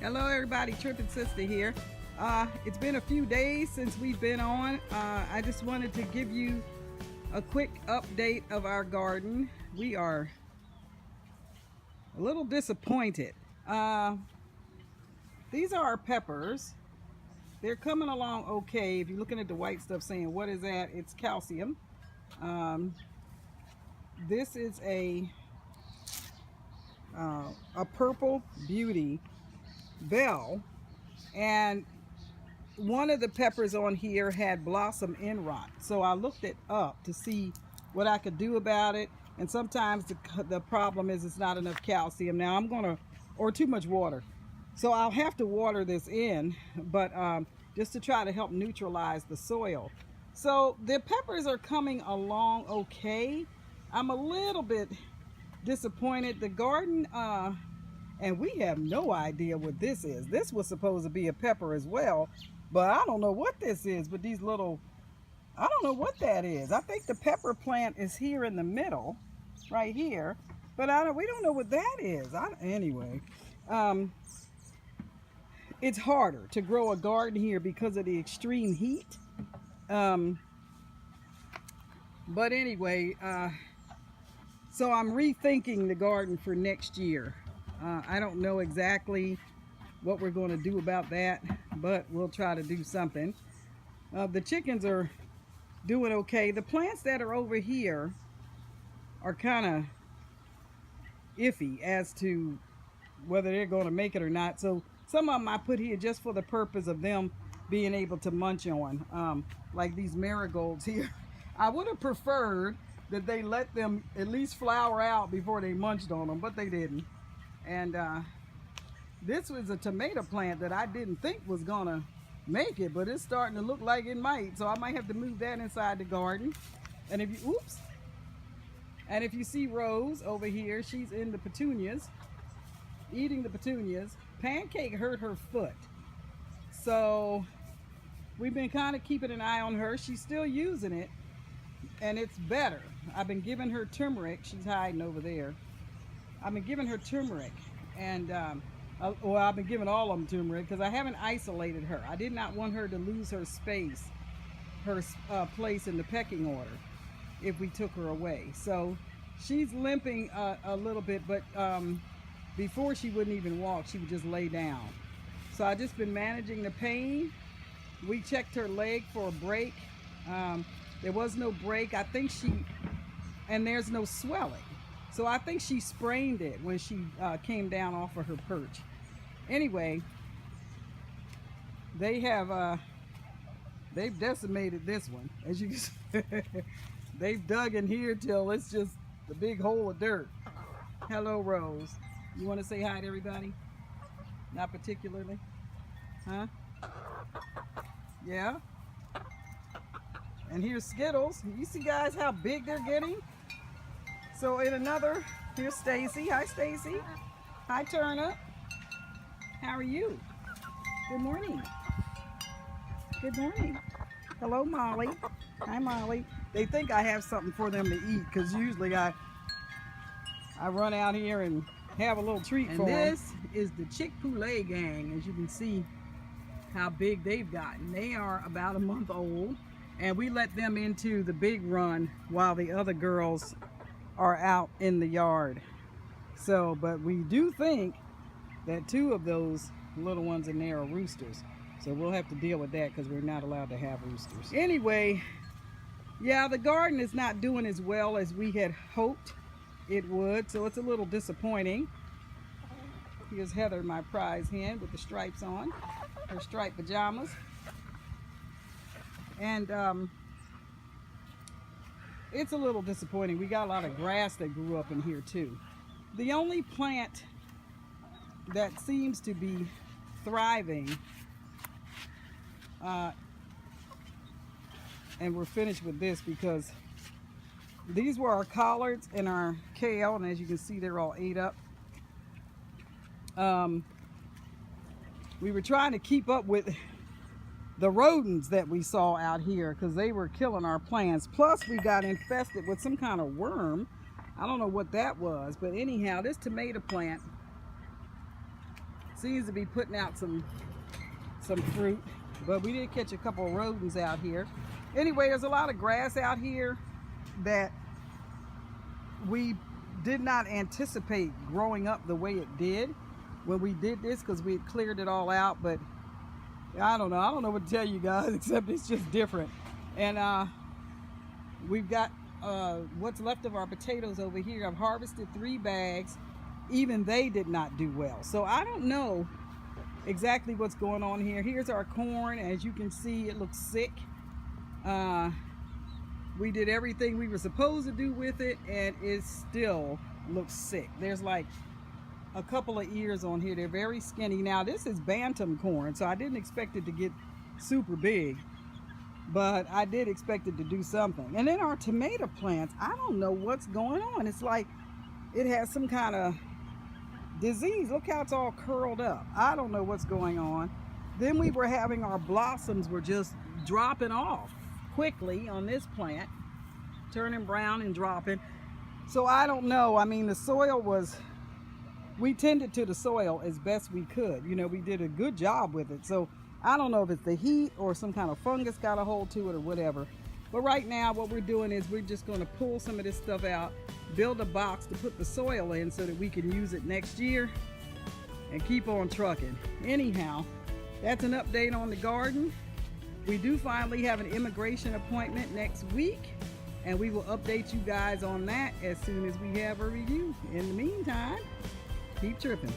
Hello everybody, Trippin' Sister here. It's been a few days since we've been on. I just wanted to give you a quick update of our garden. We are a little disappointed. These are our peppers. They're coming along okay. If you're looking at the white stuff saying, what is that? It's calcium. This is a purple beauty bell, and one of the peppers on here had blossom end rot, so I looked it up to see what I could do about it. And sometimes the problem is it's not enough calcium. Now I'm gonna, or too much water, so I'll have to water this in, but just to try to help neutralize the soil. So the peppers are coming along okay. I'm a little bit disappointed. The garden, and we have no idea what this is. This was supposed to be a pepper as well, but I don't know what this is. But these little, I don't know what that is. I think the pepper plant is here in the middle, right here, but we don't know what that is. Anyway, it's harder to grow a garden here because of the extreme heat. But anyway, so I'm rethinking the garden for next year. I don't know exactly what we're going to do about that, but we'll try to do something. The chickens are doing okay. The plants that are over here are kind of iffy as to whether they're going to make it or not. So some of them I put here just for the purpose of them being able to munch on, like these marigolds here. I would have preferred that they let them at least flower out before they munched on them, but they didn't. And this was a tomato plant that I didn't think was gonna make it, but it's starting to look like it might. So I might have to move that inside the garden. And if you, oops. And if you see Rose over here, she's in the petunias, eating the petunias. Pancake hurt her foot, so we've been kind of keeping an eye on her. She's still using it, and it's better. I've been giving her turmeric. She's hiding over there. I've been giving her turmeric, and well, I've been giving all of them turmeric because I haven't isolated her. I did not want her to lose her space, her place in the pecking order if we took her away. So she's limping a little bit, but before she wouldn't even walk, she would just lay down. So I just been managing the pain. We checked her leg for a break. There was no break. I think and there's no swelling. So I think she sprained it when she came down off of her perch. Anyway, they've decimated this one. As you can see, they've dug in here till it's just the big hole of dirt. Hello, Rose. You want to say hi to everybody? Not particularly? Huh? Yeah? And here's Skittles. You see, guys, how big they're getting? So in another, here's Stacy. Hi, Stacy. Hi, Turnip. How are you? Good morning. Good morning. Hello, Molly. Hi, Molly. They think I have something for them to eat because usually I run out here and have a little treat for them. And this is the Chick-fil-A gang. As you can see how big they've gotten. They are about a month old, and we let them into the big run while the other girls are out in the yard. So, but we do think that two of those little ones in there are roosters. So we'll have to deal with that because we're not allowed to have roosters. Anyway, yeah, the garden is not doing as well as we had hoped it would. So it's a little disappointing. Here's Heather, my prize hen, with the stripes on, her striped pajamas. And it's a little disappointing. We got a lot of grass that grew up in here too. The only plant that seems to be thriving, and we're finished with this because these were our collards and our kale, and as you can see, they're all ate up. We were trying to keep up with the rodents that we saw out here because they were killing our plants. Plus we got infested with some kind of worm. I don't know what that was, but anyhow, this tomato plant seems to be putting out some fruit, but we did catch a couple of rodents out here. Anyway, there's a lot of grass out here that we did not anticipate growing up the way it did when we did this, because we had cleared it all out. But I don't know what to tell you guys, except it's just different. And we've got what's left of our potatoes over here. I've harvested 3 bags. Even they did not do well. So I don't know exactly what's going on here. Here's our corn. As you can see, it looks sick. We did everything we were supposed to do with it, and it still looks sick. There's like a couple of ears on here. They're very skinny. Now this is bantam corn, so I didn't expect it to get super big, but I did expect it to do something. And then our tomato plants, I don't know what's going on. It's like it has some kind of disease. Look how it's all curled up. I don't know what's going on. Then we were having our blossoms were just dropping off quickly on this plant, turning brown and dropping. So I don't know. I mean, the soil was, we tended to the soil as best we could. You know, we did a good job with it. So I don't know if it's the heat or some kind of fungus got a hold to it or whatever. But right now what we're doing is we're just going to pull some of this stuff out, build a box to put the soil in so that we can use it next year and keep on trucking. Anyhow, that's an update on the garden. We do finally have an immigration appointment next week, and we will update you guys on that as soon as we have a review. In the meantime, keep tripping.